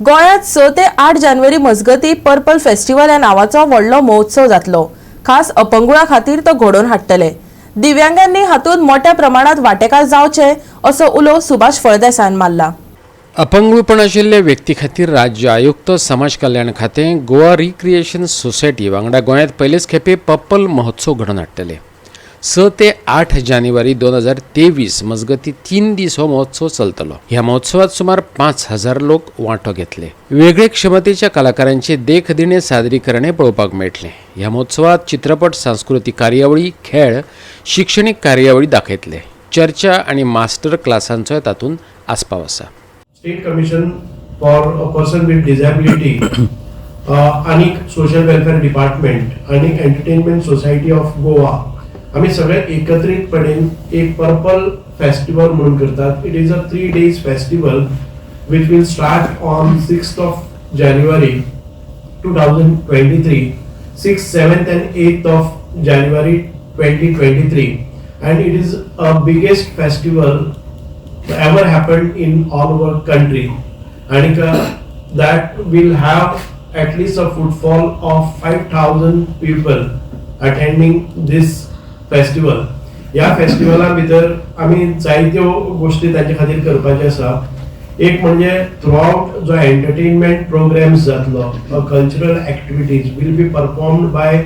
गोंयांत 6 ते 8 जानेवारी मजगतीं पर्पल फेस्टिवल ह्या नावाचो व्हडलो महोत्सव जातलो। खास अपंगुळां खातीर तो घडोवन हाडटले। दिव्यांगांनी हातूंत मोठ्या प्रमाणात वांटेकार जावचे असो उलो सुभाष फळदेसायान मारला। अपंगूळपण आशिल्ले व्यक्ती खातीर राज्य आयुक्त समाज कल्याण खातें गोवा रिक्रिएशन सोसायटी वांगडा गोंयांत पयलेच खेपे पर्पल महोत्सव घडोवन हाडटले। 6 ते 8 जानेवारी 2023 मजगती 3 दीस हो महोत्सव चलतलो। ह्या महोत्सवात सुमार 5000 लोक वांटो घेतले। वेगळे क्षमतेच्या कलाकारांचे देखदिणे सादरीकरणे पळोवपाक मेळटले। ह्या महोत्सवात चित्रपट, सांस्कृतिक कार्यावळी, खेळ, शिक्षणीक कार्यावळी दाखयतले। चर्चा आणि मास्टर क्लासांचोय तातूंत आस्पाव आसा। State commission for a person with disability आणि सोशल वेलफेअर डिपार्टमेंट आणि एंटरटेनमेंट सोसायटी ऑफ गोवा आम्ही सगळे एकत्रितपणे एक पर्पल फेस्टिवल म्हणून करतात। It is a 3 days festival which will start on 6th of January 2023, 6th, 7th and 8th of January 2023, and it is a biggest festival ever happened in all over country, and that will have at least a footfall of 5000 people attending this festival. या फेस्टिवला भितर आम्ही जायत्यो गोष्टी तांचे खातीर करपाचे आसा। एक म्हणजे थ्रूआउट जो एंटरटेनमेंट प्रोग्राम्स जातलो, cultural activities will be performed by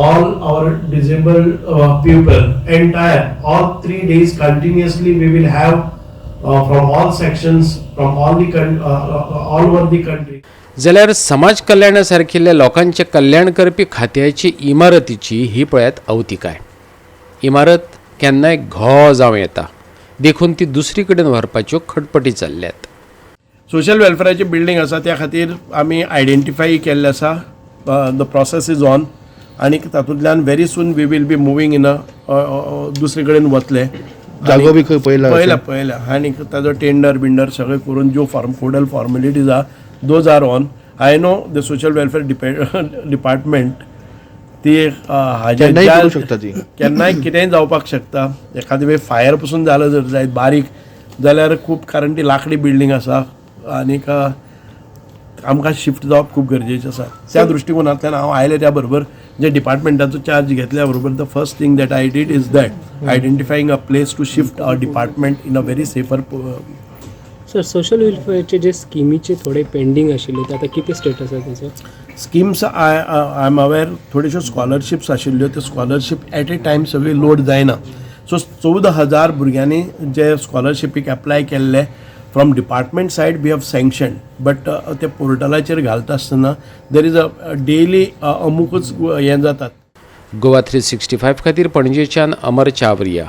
all our disabled people, entire all 3 days continuously we will have from all sections, from all over the country. जाल्यार समाज कल्याणासारखिल्ल्या लोकांचे कल्याण करपी खात्याची इमारतीची ही पळयात अवतिकाय। इमारत केन्नाय घो जावं येता, देखून ती दुसरी कडेन व्हरपाच्यो खटपटी चल्ल्यात। सोशल वेलफेअराची बिल्डिंग आसा त्या खातीर आमी आयडेंटिफाय केल्ले आसा। द प्रोसेस इज ऑन आणि तातूंतल्यान very soon we will be moving in दुसरे कडेन वतले। जागो बी खंय पयला आनी ताजो टेंडर बिंडर सगळे करून ज्यो फॉर्मल फॉर्मेलिटीज आहा those are on. I know the social welfare department ती केन्नाय कितेंय जावपाक शकता। एखादे वेळ फायर पसून जालो जर जायत बारीक जाल्यार खूब, कारण ती लाकडी बिल्डिंग आसा आनीक आमकां शिफ्ट जावप खूब गरजेचें आसा। त्या दृश्टीकोनांतल्यान हांव आयले त्या बरोबर जे डिपार्टमेंटाचो चार्ज घेतल्या बरोबर the first thing that I did is that identifying a place to shift our department in a very safer. Sir, social वेलफेअरचे जे स्किमीचे थोडे पेंडिंग आशिल्ले ते आता किती स्टेटस आहे त्याचं? स्किम्स आय एम अवेअर थोड्योश्यो स्कॉलरशिप्स आशिल्ल्यो, त्यो स्कॉलरशीप एट ए टायम सगळी लोड जायना। सो 14,000 भुरग्यांनी जे स्कॉलरशिपीक एप्लाय केल्ले from department side we have sanction, but ते पोर्टलाचेर घालता आसतना देर इज अ डेली अमुकूच हें जातात। गोवा 365 खातीर पणजेच्यान अमर चावरिया।